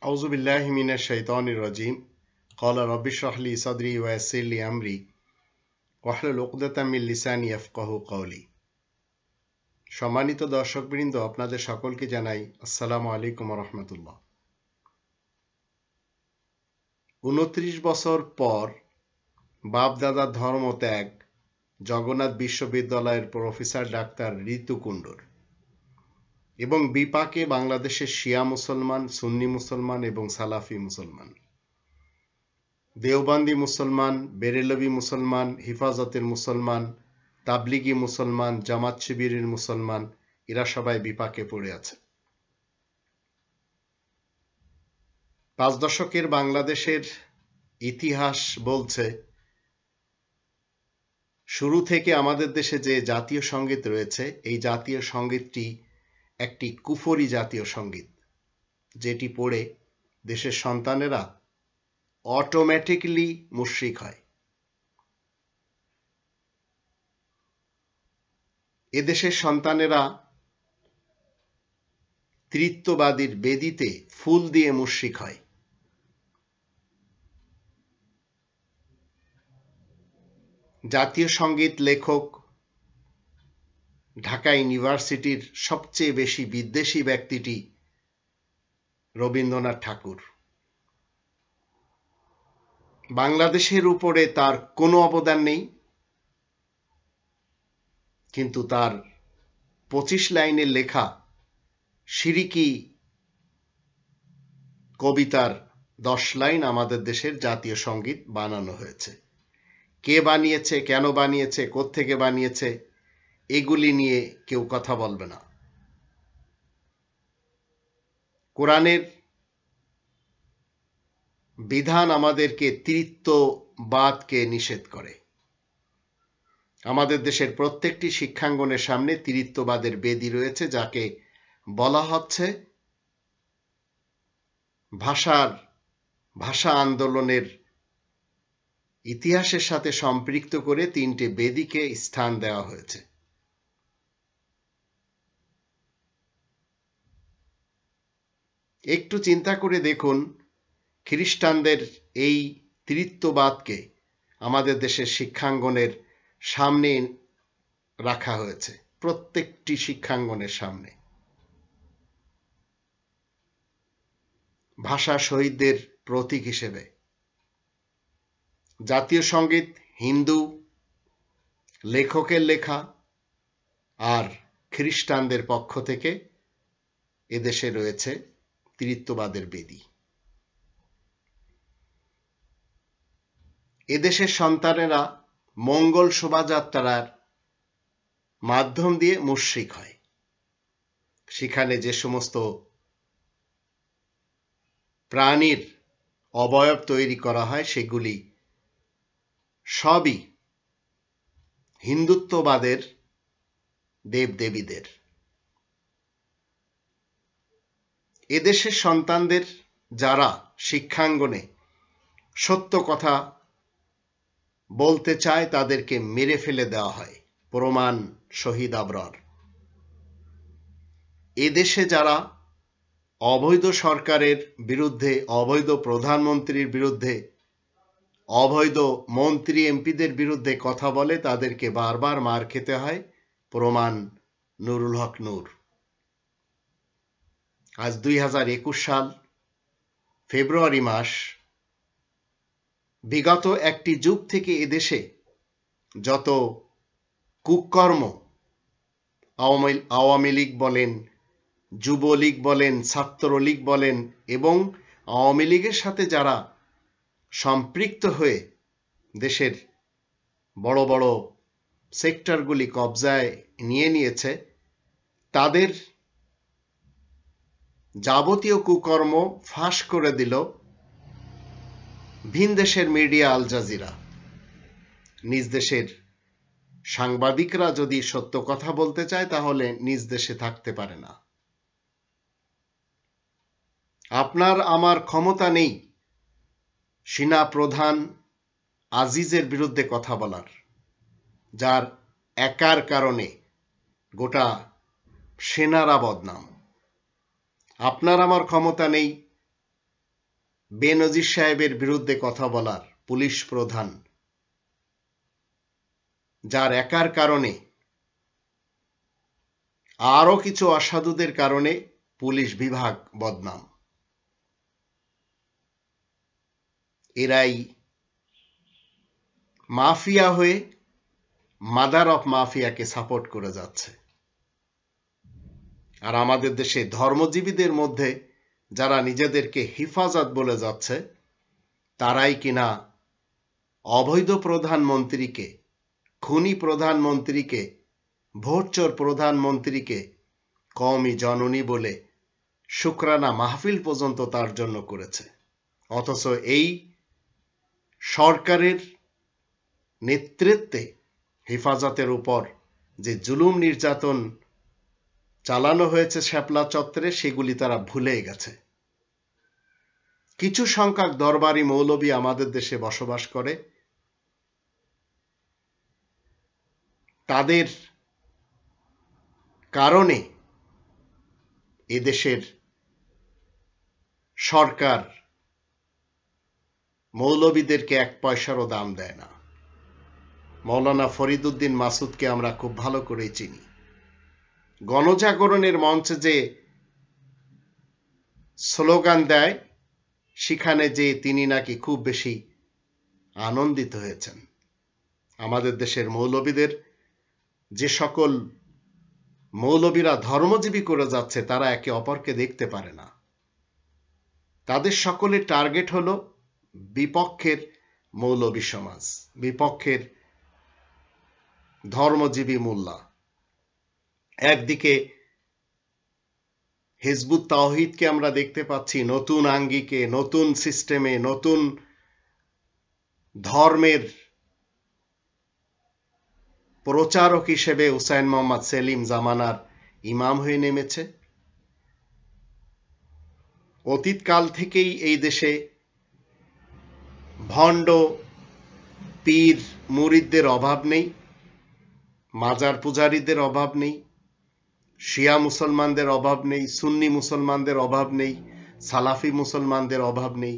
আউযু বিল্লাহি মিনাশ শাইতানির রাজিম। ক্বালা রাব্বি ইশরাহ লি সাদরি ওয়া ইয়াসসির লি আমরি ওয়াহলুল উকদাতাম মিন লিসানি ইয়াফকাহু কওলি। সম্মানিত দর্শকবৃন্দ, আপনাদের সকলকে জানাই আসসালামু আলাইকুম ওয়া রাহমাতুল্লাহ। ২৯ বছর পর বাপ-দাদার ধর্মত্যাগ জগন্নাথ বিশ্ববিদ্যালয়ের প্রফেসর ডাক্তার ঋতু কুণ্ডুর এবং বিপাকে বাংলাদেশের শিয়া মুসলমান, সুন্নি মুসলমান এবং সালাফি মুসলমান, দেওবন্দি মুসলমান, বেরেলভি মুসলমান, হিফাজতের মুসলমান, তাবলিগি মুসলমান, জামাত শিবিরের মুসলমান, এরা সবাই বিপাকে পড়ে আছে। ৫ দশকের বাংলাদেশের ইতিহাস বলছে, শুরু থেকে আমাদের দেশে যে জাতীয় সঙ্গীত রয়েছে, এই জাতীয় সঙ্গীতটি একটি কুফরি জাতীয় সঙ্গীত, যেটি পড়ে দেশের সন্তানেরা অটোমেটিক্যালি মুশরিক হয়। এদেশের সন্তানেরা ত্রিত্ববাদীর বেদিতে ফুল দিয়ে মুশরিক হয়। জাতীয় সঙ্গীত লেখক ঢাকা ইউনিভার্সিটির সবচেয়ে বেশি বিদ্বেষী ব্যক্তিটি রবীন্দ্রনাথ ঠাকুর। বাংলাদেশের উপরে তার কোনো অবদান নেই, কিন্তু তার ২৫ লাইনের লেখা শিরিকি কবিতার ১০ লাইন আমাদের দেশের জাতীয় সঙ্গীত বানানো হয়েছে। কে বানিয়েছে, কেন বানিয়েছে, কোত্থেকে বানিয়েছে, এগুলি নিয়ে কেউ কথা বলবে না। কোরআনের বিধান আমাদেরকে ত্রিত্ববাদকে নিষেধ করে। আমাদের দেশের প্রত্যেকটি শিক্ষাঙ্গনের সামনে ত্রিত্ববাদের বেদি রয়েছে, যাকে বলা হচ্ছে ভাষা আন্দোলনের ইতিহাসের সাথে সম্পৃক্ত করে ৩টে বেদিকে স্থান দেওয়া হয়েছে। একটু চিন্তা করে দেখুন, খ্রিস্টানদের এই ত্রিত্ববাদকে আমাদের দেশের শিক্ষাঙ্গনের সামনে রাখা হয়েছে, প্রত্যেকটি শিক্ষাঙ্গনের সামনে। ভাষা শহীদদের প্রতীক হিসেবে জাতীয় সঙ্গীত হিন্দু লেখকের লেখা, আর খ্রিস্টানদের পক্ষ থেকে এদেশে রয়েছে ত্রিত্ববাদের বেদি। এদেশের সন্তানেরা মঙ্গল শোভাযাত্রার মাধ্যম দিয়ে মুশরিক হয়। সেখানে যে সমস্ত প্রাণীর অবয়ব তৈরি করা হয়, সেগুলি সবই হিন্দুত্ববাদের দেবদেবীদের। এদেশের সন্তানদের যারা শিক্ষাঙ্গনে সত্য কথা বলতে চায়, তাদেরকে মেরে ফেলে দেওয়া হয়। প্রমাণ শহীদ আবরার। এদেশে যারা অবৈধ সরকারের বিরুদ্ধে, অবৈধ প্রধানমন্ত্রীর বিরুদ্ধে, অবৈধ মন্ত্রী এমপিদের বিরুদ্ধে কথা বলে, তাদেরকে বারবার মার খেতে হয়। প্রমাণ নুরুল হক নূর। আজ ২০২১ সাল ফেব্রুয়ারি মাস। বিগত একটি যুগ থেকে এদেশে যত কুকর্ম, আওয়ামী লীগ বলেন, যুবলীগ বলেন, ছাত্রলীগ বলেন, এবং আওয়ামী লীগের সাথে যারা সম্পৃক্ত হয়ে দেশের বড় বড় সেক্টরগুলি কবজায় নিয়ে নিয়েছে, তাদের যাবতীয় কুকর্ম ফাঁস করে দিল ভিন দেশের মিডিয়া আল জাজিরা। নিজ দেশের সাংবাদিকরা যদি সত্য কথা বলতে চায়, তাহলে নিজ দেশে থাকতে পারে না। আপনার আমার ক্ষমতা নেই সেনা প্রধান আজিজের বিরুদ্ধে কথা বলার, যার একার কারণে গোটা সেনারা বদনাম। আপনার আমার ক্ষমতা নেই বেনজির সাহেবের বিরুদ্ধে কথা বলার পুলিশ প্রধান, যার একার কারণে আরো কিছু অসাধুদের কারণে পুলিশ বিভাগ বদনাম। এরাই মাফিয়া হয়ে মাদার অফ মাফিয়াকে সাপোর্ট করে যাচ্ছে। আর আমাদের দেশে ধর্মজীবীদের মধ্যে যারা নিজেদেরকে হিফাজত বলে যাচ্ছে, তারাই কিনা অবৈধ প্রধানমন্ত্রীকে, খুনি প্রধানমন্ত্রীকে, ভোটচোর প্রধানমন্ত্রীকে কওমি জননী বলে শুকরানা মাহফিল পর্যন্ত তার জন্য করেছে। অথচ এই সরকারের নেতৃত্বে হেফাজতের উপর যে জুলুম নির্যাতন চালানো হয়েছে শাপলা চত্বরে, সেগুলি তারা ভুলে গেছে। কিছু সংখ্যক দরবারি মৌলবী আমাদের দেশে বসবাস করে, তাদের কারণে এদেশের সরকার মৌলবীদেরকে এক পয়সারও দাম দেয় না। মৌলানা ফরিদউদ্দিন মাসুদকে আমরা খুব ভালো করেই চিনি। গণজাগরণের মঞ্চে যে স্লোগান দেয়, সেখানে যে তিনি নাকি খুব বেশি আনন্দিত হয়েছেন। আমাদের দেশের মৌলবীদের যে সকল মৌলবীরা ধর্মজীবী করে যাচ্ছে, তারা একে অপরকে দেখতে পারে না। তাদের সকলের টার্গেট হলো বিপক্ষের মৌলবী সমাজ, বিপক্ষের ধর্মজীবী মোল্লা। একদিকে হিজবুত তাওহীদকে আমরা দেখতে পাচ্ছি নতুন আঙ্গিকে, নতুন সিস্টেমে, নতুন ধর্মের প্রচারক হিসেবে হুসাইন মোহাম্মদ সেলিম জামানার ইমাম হয়ে নেমেছে। অতীতকাল থেকেই এই দেশে ভণ্ড পীর মুরিদদের অভাব নেই, মাজার পূজারীদের অভাব নেই, শিয়া মুসলমানদের অভাব নেই, সুন্নি মুসলমানদের অভাব নেই, সালাফি মুসলমানদের অভাব নেই।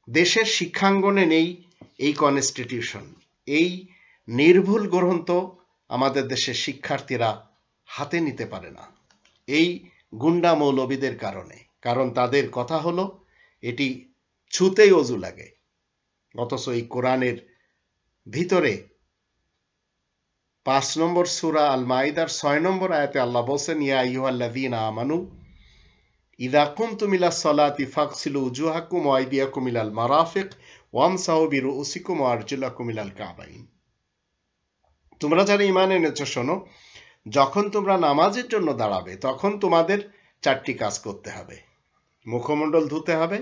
দেশের শিক্ষাঙ্গনে নেই এই কনস্টিটিউশন, এই নির্ভুল গ্রন্থ আমাদের দেশের শিক্ষার্থীরা হাতে নিতে পারে না এই গুন্ডা মৌলবীদের কারণে। কারণ তাদের কথা হলো এটি ছুতেই অজু লাগে। অথচ এই কোরআনের ভিতরে 5 নম্বর সূরা আল মাইদার 6 নম্বর আয়াতে আল্লাহ বলেন, ইয়া আইয়ুহাল্লাযীনা আমানু ইযা কুমতুম ইলাস সালাতি ফাগসিলু উজুহাকুম ওয়া আইদিয়াকুম ইলাল মারাফিক ওয়ামসাহু বিরুউসিকুম ওয়া আরজুলাকুম ইলাল কাবাইন। তোমরা যারা ঈমান এনেছো শোনো, যখন তোমরা নামাজের জন্য দাঁড়াবে তখন তোমাদের 4টি কাজ করতে হবে। মুখমণ্ডল ধুতে হবে,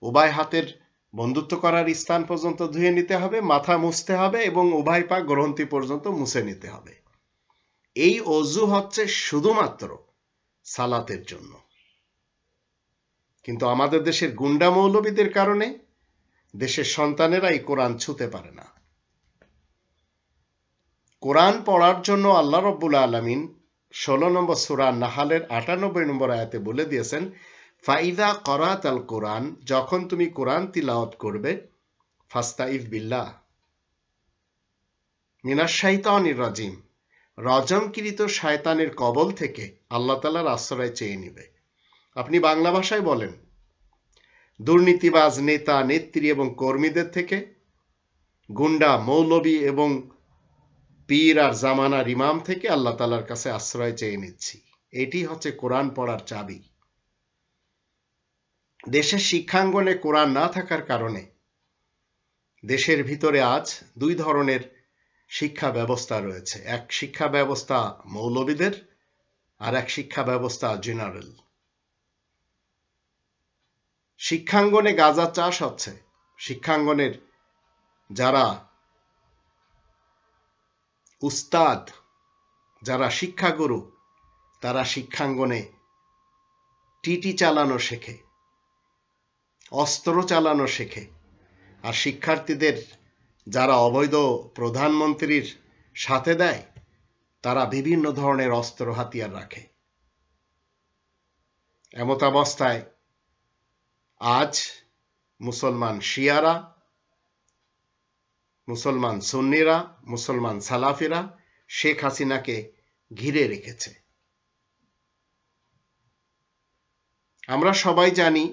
উভয় হাতের বন্ধুত্ব করার স্থান পর্যন্ত ধুয়ে নিতে হবে, মাথা মুছতে হবে এবং উভয় পা গ্রন্থি পর্যন্ত মুছে নিতে হবে। এই অজু হচ্ছে শুধুমাত্র সালাতের জন্য। কিন্তু আমাদের দেশের গুন্ডা মৌলবীদের কারণে দেশের সন্তানেরা এই কোরআন ছুঁতে পারে না। কোরআন পড়ার জন্য আল্লাহ রাব্বুল আলামিন 16 নম্বর সূরা নাহালের 98 নম্বর আয়াতে বলে দিয়েছেন, ফাইদা করাতাল কোরআন, যখন তুমি কোরআন তিলাওয়াত করবে, ফাস্তাইজ বিল্লাহ মিনাশ শাইতানির রাজিম, রজমকৃত শয়তানের কবল থেকে আল্লাহ তাআলার আশ্রয় চেয়ে নিবে। আপনি বাংলা ভাষায় বলেন, দুর্নীতিবাজ নেতা নেত্রী এবং কর্মীদের থেকে, গুন্ডা মৌলবী এবং পীর আর জামানার ইমাম থেকে আল্লাহ তাআলার কাছে আশ্রয় চেয়ে নিচ্ছি। এটি হচ্ছে কোরআন পড়ার চাবি। দেশের শিক্ষাঙ্গনে কোরআন না থাকার কারণে দেশের ভিতরে আজ 2 ধরনের শিক্ষা ব্যবস্থা রয়েছে। এক শিক্ষা ব্যবস্থা মৌলবীদের, আর এক শিক্ষা ব্যবস্থা জেনারেল। শিক্ষাঙ্গনে গাঁজা চাষ হচ্ছে। শিক্ষাঙ্গনের যারা উস্তাদ, যারা শিক্ষাগুরু, তারা শিক্ষাঙ্গনে টিটি চালানো শেখে, অস্ত্র চালানো শেখে। আর শিক্ষার্থীদের যারা অবৈধ প্রধানমন্ত্রীর সাথে দেয়, তারা বিভিন্ন ধরনের অস্ত্র হাতিয়ার রাখে। এমতাবস্থায় আজ মুসলমান শিয়ারা, মুসলমান সুন্নিরা, মুসলমান সালাফিরা শেখ হাসিনাকে ঘিরে রেখেছে। আমরা সবাই জানি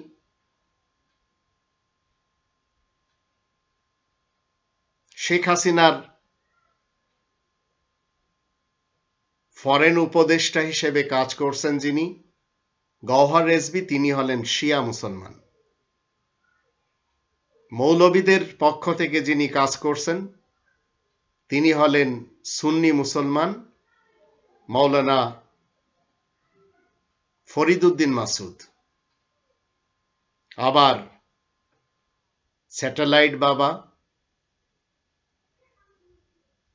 শেখ হাসিনার ফরেন উপদেষ্টা হিসেবে কাজ করছেন যিনি, গওহর রেজভী, তিনি হলেন শিয়া মুসলমান। মৌলবীদের পক্ষ থেকে যিনি কাজ করছেন তিনি হলেন সুন্নি মুসলমান, মাওলানা ফরিদউদ্দিন মাসুদ। আবার স্যাটেলাইট বাবা,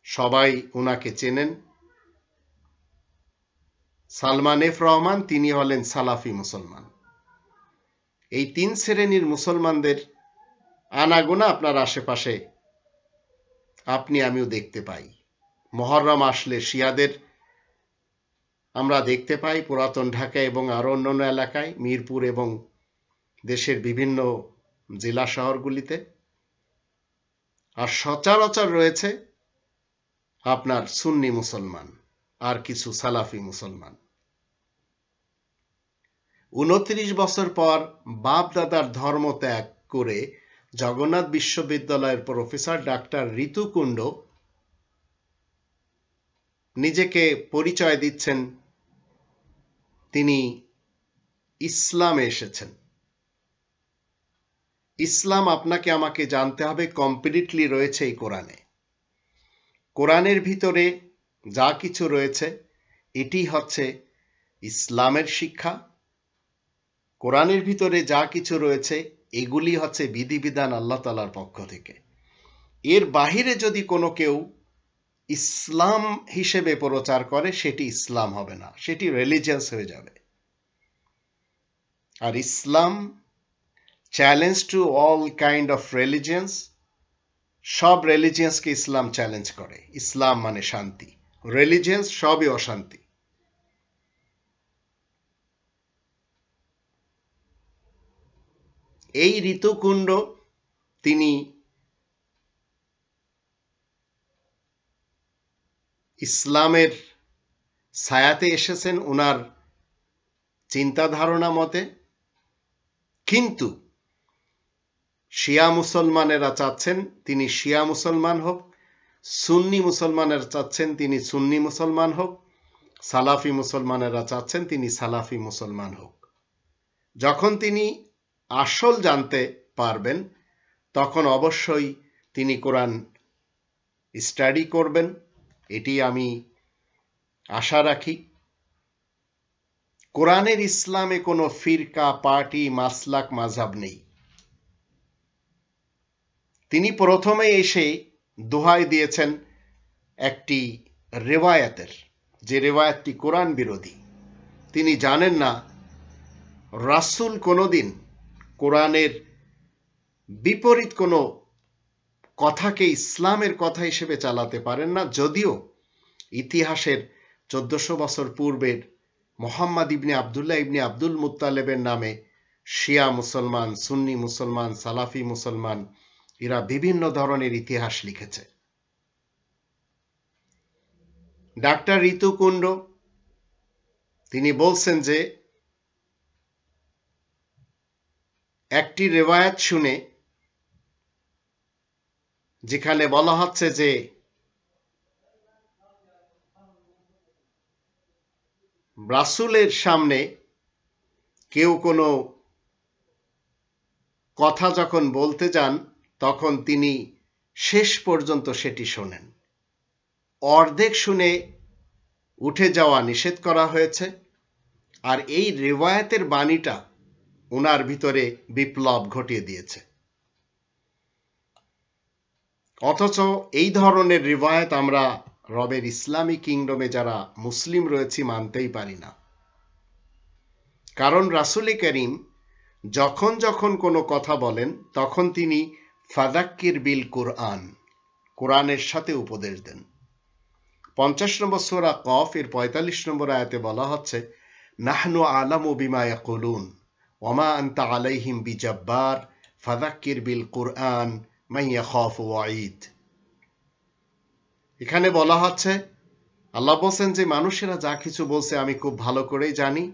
সবাই উনাকে চেনেন, সালমান এফ রহমান, তিনি হলেন সালাফি মুসলমান। এই তিন শ্রেণীর মুসলমানদের আনাগোনা আপনার আশেপাশে আপনি আমিও দেখতে পাই। মুহররম আসলে শিয়াদের আমরা দেখতে পাই পুরাতন ঢাকা এবং আরো অন্যান্য এলাকায়, মিরপুর এবং দেশের বিভিন্ন জেলা শহরগুলিতে। আর সচরাচর রয়েছে আপনার সুন্নি মুসলমান আর কিছু সালাফি মুসলমান। 29 বছর পর বাপ দাদার ধর্ম ত্যাগ করে জগন্নাথ বিশ্ববিদ্যালয়ের প্রফেসর ডাক্তার ঋতু কুণ্ড নিজেকে পরিচয় দিচ্ছেন তিনি ইসলামে এসেছেন। ইসলাম আপনাকে আমাকে জানতে হবে কমপ্লিটলি রয়েছে এই কোরআনে। কোরআনের ভিতরে যা কিছু রয়েছে এটি হচ্ছে ইসলামের শিক্ষা। কোরআনের ভিতরে যা কিছু রয়েছে এগুলি হচ্ছে বিধিবিধান আল্লাহ তাআলার পক্ষ থেকে। এর বাহিরে যদি কোনো কেউ ইসলাম হিসেবে প্রচার করে সেটি ইসলাম হবে না, সেটি রিলিজিয়াস হয়ে যাবে। আর Islam challenge to all kind of religions, সব রিলিজিয়ন্সকে ইসলাম চ্যালেঞ্জ করে। ইসলাম মানে শান্তি, রিলিজিয়ন্স সবই অশান্তি। এই ঋতুকুণ্ড তিনি ইসলামের ছায়াতে এসেছেন উনার চিন্তা ধারণা মতে, কিন্তু শিয়া মুসলমানেরা চাচ্ছেন তিনি শিয়া মুসলমান হোক, সুন্নি মুসলমানেরা চাচ্ছেন তিনি সুন্নি মুসলমান হোক, সালাফি মুসলমানেরা চাচ্ছেন তিনি সালাফি মুসলমান হোক। যখন তিনি আসল জানতে পারবেন তখন অবশ্যই তিনি কোরআন স্টাডি করবেন, এটি আমি আশা রাখি। কোরআনের ইসলামে কোনো ফিরকা, পার্টি, মাসলাক, মাযহাব নেই। তিনি প্রথমে এসে দোহাই দিয়েছেন একটি রিওয়ায়াতের, যে রিওয়ায়াতটি কোরআন বিরোধী। তিনি জানেন না রাসূল কোনোদিন কোরআনের বিপরীত কোনো কথাকে ইসলামের কথা হিসেবে চালাতে পারেন না, যদিও ইতিহাসের 1400 বছর পূর্বের মুহাম্মদ ইবনে আবদুল্লাহ ইবনে আব্দুল মুত্তালিবের নামে শিয়া মুসলমান, সুন্নি মুসলমান, সালাফি মুসলমান এরা বিভিন্ন ধরনের ইতিহাস লিখেছে। ডাক্তার ঋতু কুণ্ড তিনি বলছেন যে একটি রিওয়ায়াত শুনে যেখানে বলা হচ্ছে যে রাসূলের সামনে কেউ কোনো কথা যখন বলতে যান তখন তিনি শেষ পর্যন্ত সেটি শোনেন। অর্ধেক শুনে উঠে যাওয়া নিষেধ করা হয়েছে। আর এই রিওয়ায়াতের বাণীটা ওনার ভিতরে বিপ্লব ঘটিয়ে দিয়েছে। অথচ এই ধরনের রিওয়ায়াত আমরা রবের ইসলামী কিংডমে যারা মুসলিম রয়েছি মানতেই পারি না। কারণ রাসূল করিম যখন যখন কোনো কথা বলেন তখন তিনি ফাযাক্কির বিল কুরআন, কোরআনের সাথে উপদেশ দেন। 50 নম্বর সূরা কফ এর 45 নম্বর আয়াতে বলা হচ্ছে নাহনু আলামু বিমা ইয়াকুলুন ওমা আনতা আলাইহিম বিজাব্বার ফাযাক্কির বিল কুরআন মান ইয়াখাফু ওয়াঈদ। এখানে বলা হচ্ছে, আল্লাহ বলছেন যে মানুষেরা যা কিছু বলছে আমি খুব ভালো করেই জানি,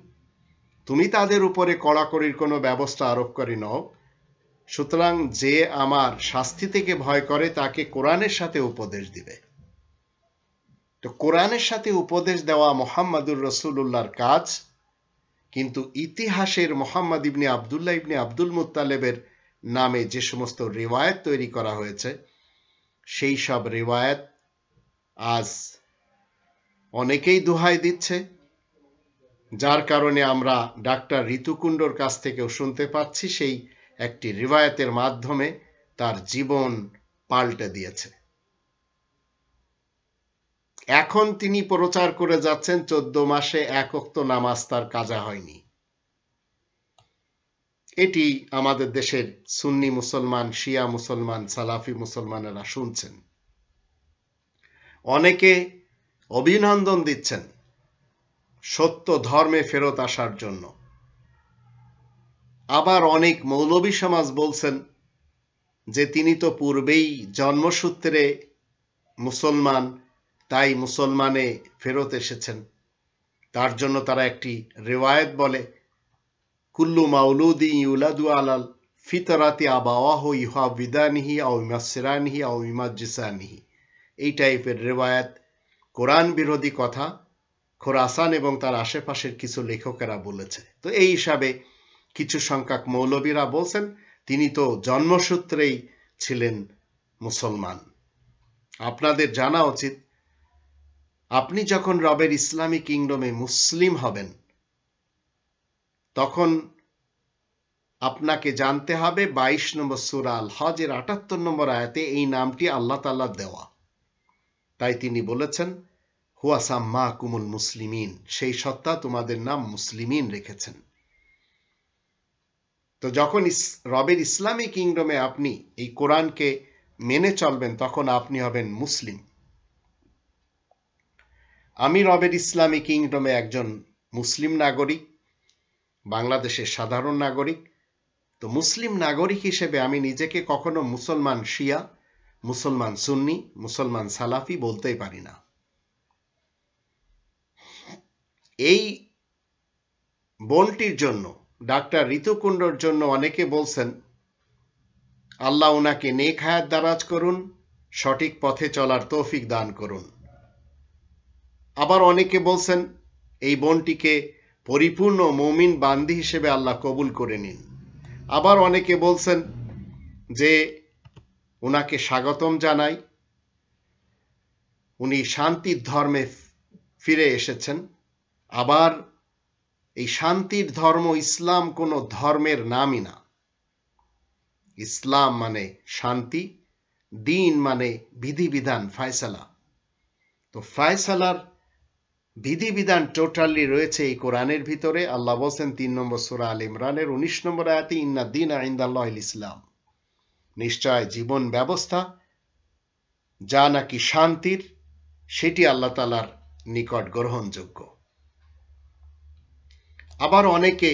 তুমি তাদের উপরে কড়াকড়ির কোনো ব্যবস্থা আরোপ করি নও, সুতরাং যে আমার শাস্তি থেকে ভয় করে তাকে কোরআনের সাথে উপদেশ দিবে। তো কোরআনের সাথে উপদেশ দেওয়া মুহাম্মাদুর রাসূলুল্লাহর কাজ, কিন্তু ইতিহাসের মুহাম্মদ ইবনে আব্দুল্লাহ ইবনে আব্দুল মুত্তালিবের নামে যে সমস্ত রিওয়ায়াত তৈরি করা হয়েছে, সেই সব রিওয়ায়াত আজ অনেকেই দোহাই দিচ্ছে, যার কারণে আমরা ডাক্তার ঋতুকুণ্ডর কাছ থেকেও শুনতে পাচ্ছি সেই একটি রিওয়ায়াতের মাধ্যমে তার জীবন পাল্টে দিয়েছে। এখন তিনি প্রচার করে যাচ্ছেন 14 মাসে এক ওয়াক্ত নামাজ তার কাজা হয়নি। এটি আমাদের দেশের সুন্নি মুসলমান, শিয়া মুসলমান, সালাফি মুসলমানেরা শুনছেন। অনেকে অভিনন্দন দিচ্ছেন সত্য ধর্মে ফেরত আসার জন্য। আবার অনেক মৌলবী সমাজ বলছেন যে তিনি তো পূর্বেই জন্মসূত্রে মুসলমান, তাই মুসলমানে ফেরত এসেছেন। তার জন্য তারা একটি রিওয়ায়াত বলে, কুল্লু মাউলুদি ইউলাদু আলাল ফিতরাতি আবাওয়াহু ইউহাবিদানিহি আও ইউমাসসিরানিহি আও ইউমাজ্জিসানিহি। এই টাইপের রিওয়ায়াত কোরআন বিরোধী কথা খোরাসান এবং তার আশেপাশের কিছু লেখকেরা বলেছে। তো এই হিসাবে কিছু সংখ্যক মৌলবীরা বলছেন তিনি তো জন্মসূত্রেই ছিলেন মুসলমান। আপনাদের জানা উচিত, আপনি যখন রবের ইসলামী কিংডমে মুসলিম হবেন, তখন আপনাকে জানতে হবে 22 নম্বর সূরা আল হজের 78 নম্বর আয়াতে এই নামটি আল্লাহ তাআলা দেওয়া। তাই তিনি বলেছেন, হুয়া সাম্মাকুমুল মুসলিমিন, সেই সত্তা তোমাদের নাম মুসলিমিন রেখেছেন। তো যখন রবের ইসলামী কিংডমে আপনি এই কোরআনকে মেনে চলবেন, তখন আপনি হবেন মুসলিম। আমি রবের ইসলামী কিংডমে একজন মুসলিম নাগরিক, বাংলাদেশের সাধারণ নাগরিক। তো মুসলিম নাগরিক হিসেবে আমি নিজেকে কখনো মুসলমান শিয়া, মুসলমান সুন্নি, মুসলমান সালাফি বলতেই পারি না। এই বোনটির জন্য, ডাক্তার ঋতুকুণ্ডর জন্য অনেকে বলছেন আল্লাহ ওনাকে নেক হায়াত দারাজ করুন, সঠিক পথে চলার তৌফিক দান করুন। আবার অনেকে বলছেন এই বোনটিকে পরিপূর্ণ মুমিন বান্দি হিসেবে আল্লাহ কবুল করে নিন। আবার অনেকে বলছেন যে ওনাকে স্বাগতম জানাই, উনি শান্তির ধর্মে ফিরে এসেছেন। আবার এই শান্তির ধর্ম ইসলাম কোনো ধর্মের নামই না। ইসলাম মানে শান্তি, দিন মানে বিধিবিধান, ফায়সালা। তো ফায়সালার বিধিবিধান টোটালি রয়েছে এই কোরআনের ভিতরে। আল্লাহ বলেন 3 নম্বর সূরা আল ইমরানের 19 নম্বর আয়াতে, ইন্না দীনা ইনদাল্লাহিল ইসলাম, নিশ্চয় জীবন ব্যবস্থা যা নাকি শান্তির, সেটি আল্লাহ তাআলার নিকট গ্রহণযোগ্য। আবার অনেকে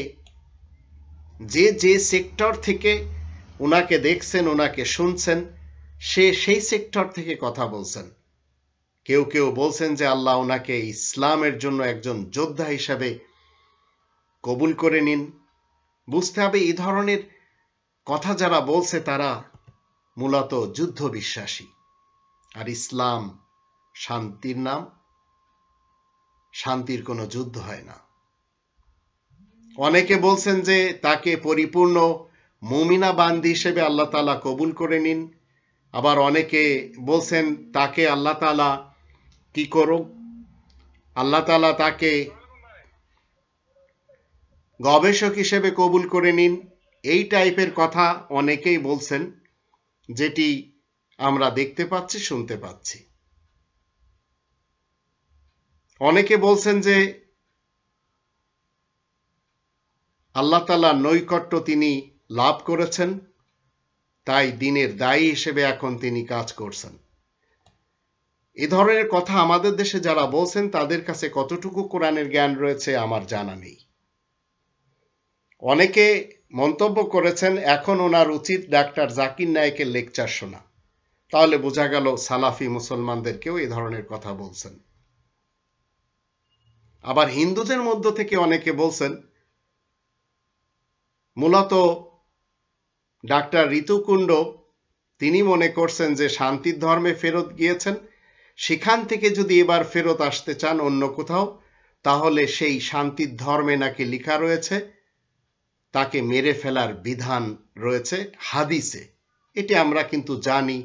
যে যে সেক্টর থেকে ওনাকে দেখছেন, ওনাকে শুনছেন, সেই সেক্টর থেকে কথা বলছেন। কেউ কেউ বলছেন যে আল্লাহ ওনাকে ইসলামের জন্য একজন যোদ্ধা হিসাবে কবুল করে নিন। বুঝতে হবে এই ধরনের কথা যারা বলছে তারা মূলত যুদ্ধ বিশ্বাসী, আর ইসলাম শান্তির নাম। শান্তির কোনো যুদ্ধ হয় না। অনেকে বলছেন যে তাকে পরিপূর্ণ মুমিনা বান্দি হিসেবে আল্লাহ তাআলা কবুল করে নিন। আবার অনেকে বলছেন তাকে আল্লাহ তাআলা কি করুক, আল্লাহ তাআলা তাকে গবেষক হিসেবে কবুল করে নিন। এই টাইপের কথা অনেকেই বলছেন, যেটি আমরা দেখতে পাচ্ছি, শুনতে পাচ্ছি। অনেকে বলছেন যে আল্লাহ তাআলার নৈকট্য তিনি লাভ করেছেন, তাই দিনের দায়ী হিসেবে এখন তিনি কাজ করছেন। এ ধরনের কথা আমাদের দেশে যারা বলছেন তাদের কাছে কতটুকু কোরআনের জ্ঞান রয়েছে আমার জানা নেই। অনেকে মন্তব্য করেছেন এখন ওনার উচিত ডাক্তার জাকির নায়েকের লেকচার শোনা, তাহলে বোঝা গেল সালাফি মুসলমানদেরকেও এ ধরনের কথা বলছেন। আবার হিন্দুদের মধ্য থেকে অনেকে বলছেন মূলত ডাক্তার ঋতুকুণ্ড তিনি মনে করছেন যে শান্তির ধর্মে ফেরত গিয়েছেন, সেখান থেকে যদি এবার ফেরত আসতে চান অন্য কোথাও, তাহলে সেই শান্তির ধর্মে নাকি লেখা রয়েছে তাকে মেরে ফেলার বিধান রয়েছে হাদিসে। এটি আমরা কিন্তু জানি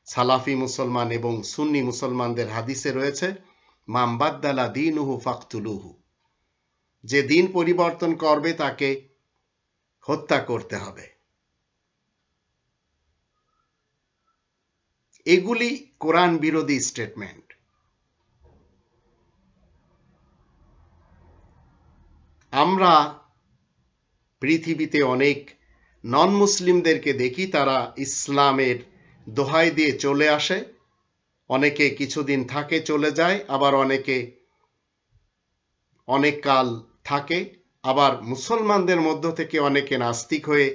সালাফি মুসলমান এবং সুন্নি মুসলমানদের হাদিসে রয়েছে মান বাদ্দালা দীনুহু ফাকতুলুহু, যে দিন পরিবর্তন করবে তাকে হত্যা করতে হবে। এগুলি কোরআন বিরোধী স্টেটমেন্ট। আমরা পৃথিবীতে অনেক নন মুসলিমদেরকে দেখি তারা ইসলামের দোহাই দিয়ে চলে আসে, অনেকে কিছুদিন থাকে চলে যায়, আবার অনেকে অনেক কাল থাকে, আবার মুসলমানদের মধ্য থেকে অনেকে নাস্তিক হয়ে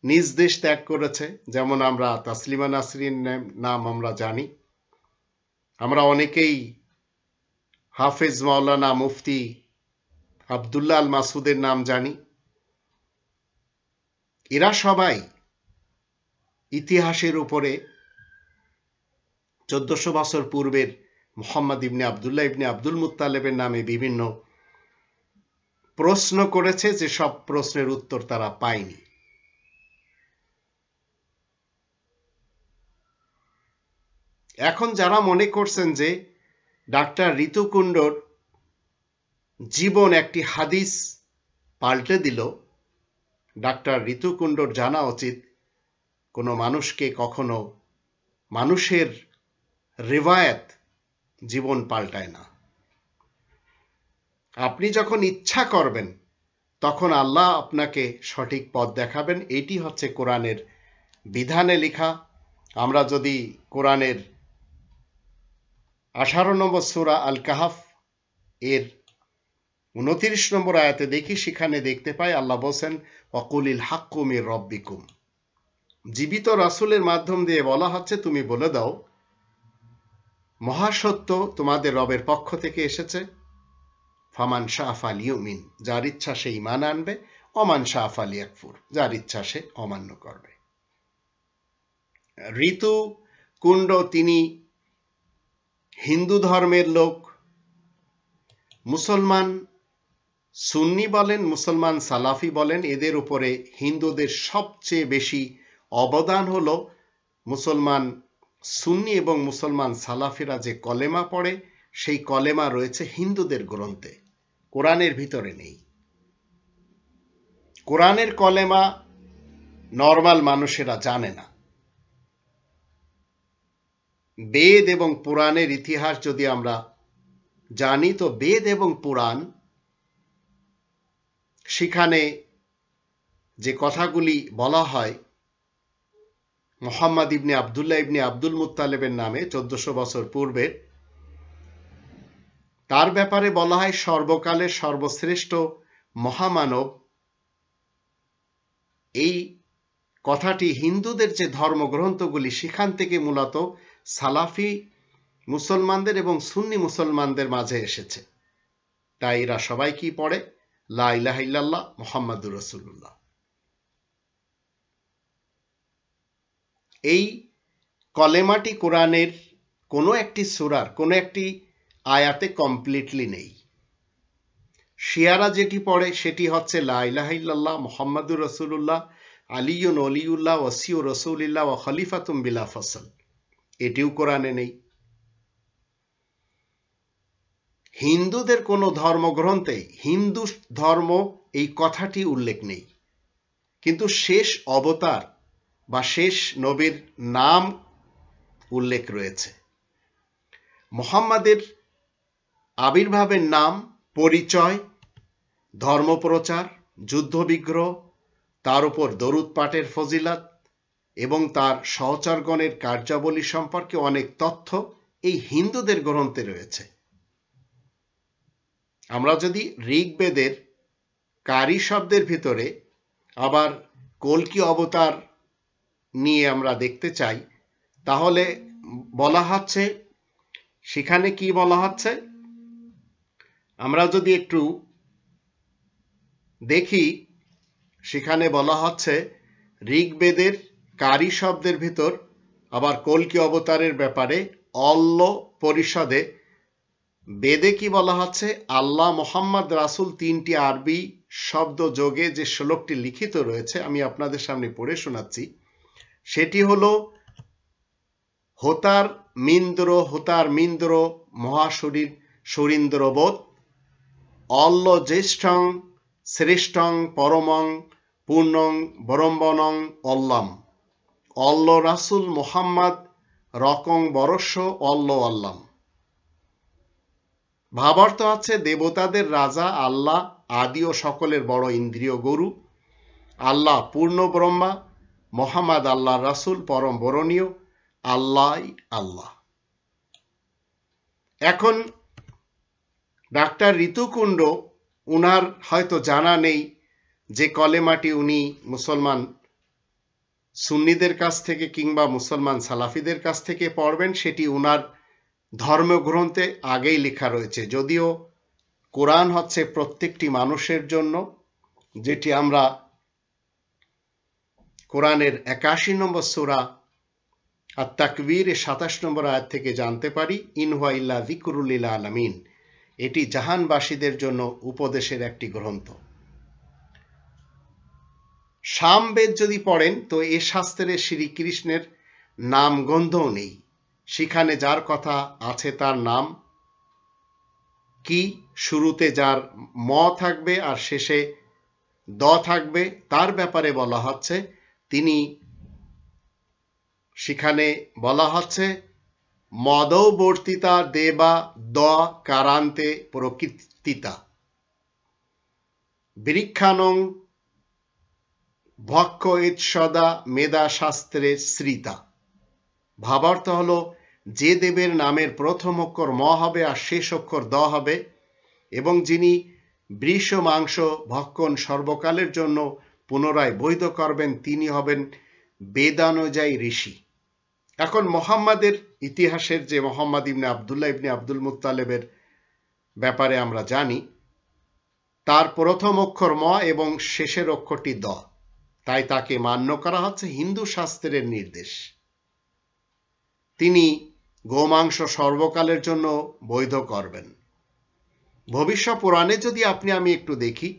নিজ দেশ ত্যাগ করেছে, যেমন আমরা তাসলিমা নাসরিন নাম আমরা জানি। আমরা অনেকেই হাফেজ মাওলানা মুফতি আব্দুল্লাহ আল মাসুদের নাম জানি। এরা সবাই ইতিহাসের উপরে 1400 বছর পূর্বের মুহাম্মদ ইবনে আব্দুল্লাহ ইবনে আব্দুল মুত্তালিবের নামে বিভিন্ন প্রশ্ন করেছে, যে সব প্রশ্নের উত্তর তারা পায়নি। এখন যারা মনে করছেন যে ডাক্তার ঋতুকুণ্ডর জীবন একটি হাদিস পাল্টে দিল, ডাক্তার ঋতুকুণ্ডর জানা উচিত কোনো মানুষকে কখনো মানুষের রিওয়ায়াত জীবন পাল্টায় না। আপনি যখন ইচ্ছা করবেন তখন আল্লাহ আপনাকে সঠিক পথ দেখাবেন, এটি হচ্ছে কোরআনের বিধানে লেখা। আমরা যদি কোরআনের 18 নম্বর সূরা আল কাহাফ এর 29 নম্বর আয়াতে দেখি, সেখানে দেখতে পাই আল্লাহ বলেন ওয়াকুলিল হাক্কু মির রাব্বিকুম। জীবিত রাসূলের মাধ্যম দিয়ে বলা হচ্ছে তুমি বলে দাও মহাসত্য তোমাদের রবের পক্ষ থেকে এসেছে। ফামান শাআ ফালিউমিন, যার ইচ্ছা সে ঈমান আনবে, ওমান শাআ ফালিয়াকফুর, যার ইচ্ছা সে অমান্য করবে। ঋতুকুণ্ড তিনি হিন্দু ধর্মের লোক, মুসলমান সুন্নি বলেন মুসলমান সালাফি বলেন, এদের উপরে হিন্দুদের সবচেয়ে বেশি অবদান হলো মুসলমান সুন্নি এবং মুসলমান সালাফিরা যে কলেমা পড়ে সেই কলেমা রয়েছে হিন্দুদের গ্রন্থে, কোরআনের ভিতরে নেই। কোরআনের কলেমা নরমাল মানুষেরা জানে না। বেদ এবং পুরাণের ইতিহাস যদি আমরা জানি তো বেদ এবং পুরাণ সেখানে যে কথাগুলি বলা হয় মুহাম্মদ ইবনে আব্দুল্লাহ ইবনে আব্দুল মুত্তালিবের নামে 1400 বছর পূর্বে, তার ব্যাপারে বলা হয় সর্বকালের সর্বশ্রেষ্ঠ মহামানব। এই কথাটি হিন্দুদের যে ধর্মগ্রন্থগুলি সেখান থেকে মূলত সালাফি মুসলমানদের এবং সুন্নি মুসলমানদের মাঝে এসেছে। তাই এরা সবাই কি পড়ে? লা ইলাহা ইল্লাল্লাহ মুহাম্মাদুর রাসূলুল্লাহ। এই কলেমাটি কোরআনের কোনো একটি সূরার কোনো একটি আয়াতে কমপ্লিটলি নেই। শিয়ারা যেটি পড়ে সেটি হচ্ছে লা ইলাহা ইল্লাল্লাহ মুহাম্মাদুর রাসূলুল্লাহ আলিয়ুন ওলিউল্লাহ ওয়াসিউ রাসূলিল্লাহ ওয়া খলিফাতুম বিলা ফসল, এটিও কোরআনে নেই। হিন্দুদের কোনো ধর্মগ্রন্থে হিন্দু ধর্ম এই কথাটি উল্লেখ নেই, কিন্তু শেষ অবতার বা শেষ নবীর নাম উল্লেখ রয়েছে। মুহাম্মাদের আবির্ভাবের নাম, পরিচয়, ধর্মপ্রচার, যুদ্ধবিগ্রহ, তার উপর দরুদ পাঠের ফজিলত এবং তার সহচরগণের কার্যাবলী সম্পর্কে অনেক তথ্য এই হিন্দুদের গ্রন্থে রয়েছে। আমরা যদি ঋগ্বেদের কারি শব্দের ভিতরে আবার কল্কি অবতার নিয়ে আমরা দেখতে চাই, তাহলে বলা হচ্ছে, সেখানে কি বলা হচ্ছে আমরা যদি একটু দেখি, সেখানে বলা হচ্ছে ঋগ্বেদের কারি শব্দের ভিতর আবার কল্কি অবতারের ব্যাপারে অল্ল পরিষদে বেদে কি বলা হচ্ছে, আল্লাহ মোহাম্মদ রাসূল 3টি আরবি শব্দ যোগে যে শ্লোকটি লিখিত রয়েছে, আমি আপনাদের সামনে পড়ে শোনাচ্ছি। সেটি হলো হোতার মিন্দ্র মহাশরীর সুরীন্দ্রবোধ অল্ল জ্যেষ্ঠং শ্রেষ্ঠং পরমং পূর্ণং বরম্বনং অল্লাম অল্ল রাসূল মোহাম্মদ রকং বরস্য অল্ল আল্লাম। ভাবার্থ আছে, দেবতাদের রাজা আল্লাহ, আদি ও সকলের বড় ইন্দ্রিয় গুরু আল্লাহ, পূর্ণ ব্রহ্মা, মোহাম্মদ আল্লাহ রাসূল, পরম বরণীয়, আল্লাহ আল্লাহ। এখন ডাক্তার ঋতুকুণ্ড, উনার হয়তো জানা নেই যে কলেমাটি উনি মুসলমান সুন্নিদের কাছ থেকে কিংবা মুসলমান সালাফিদের কাছ থেকে পড়বেন, সেটি উনার ধর্মগ্রন্থে আগেই লেখা রয়েছে। যদিও কোরআন হচ্ছে প্রত্যেকটি মানুষের জন্য, যেটি আমরা কোরআনের 81 নম্বর সূরা আত-তাকবীর 27 নম্বর আয়াত থেকে জানতে পারি, ইন হুয়া ইল্লা যিকরুল লিল আলামিন, এটি জাহানবাসীদের জন্য উপদেশের একটি গ্রন্থ। সামবেদ যদি পড়েন তো এ শাস্ত্রে শ্রীকৃষ্ণের নাম গন্ধও নেই। সেখানে যার কথা আছে তার নাম কি, শুরুতে যার ম থাকবে আর শেষে দ থাকবে, তার ব্যাপারে বলা হচ্ছে তিনি, সেখানে বলা হচ্ছে মদবর্তিতা দেবা দ কারান্তে প্রকৃতিতা বৃক্ষানং ভক্ষ ইত সদা মেধা শাস্ত্রে শ্রিতা। ভাবার্থ হলো, যে দেবের নামের প্রথম অক্ষর ম হবে আর শেষ অক্ষর দ হবে, এবং যিনি বৃষ মাংস ভক্ষণ সর্বকালের জন্য পুনরায় বৈধ করবেন, তিনি হবেন বেদানুযায়ী ঋষি। এখন মোহাম্মদের ইতিহাসের যে মোহাম্মদ ইবনে আবদুল্লাহ ইবনে আব্দুল মুত্তালেবের ব্যাপারে আমরা জানি, তার প্রথম অক্ষর ম এবং শেষের অক্ষরটি দ, তাই তাকে মান্য করা হচ্ছে হিন্দু শাস্ত্রের নির্দেশ। তিনি গোমাংস সর্বকালের জন্য বৈধ করবেন। ভবিষ্যৎ পুরাণে যদি আমি একটু দেখি,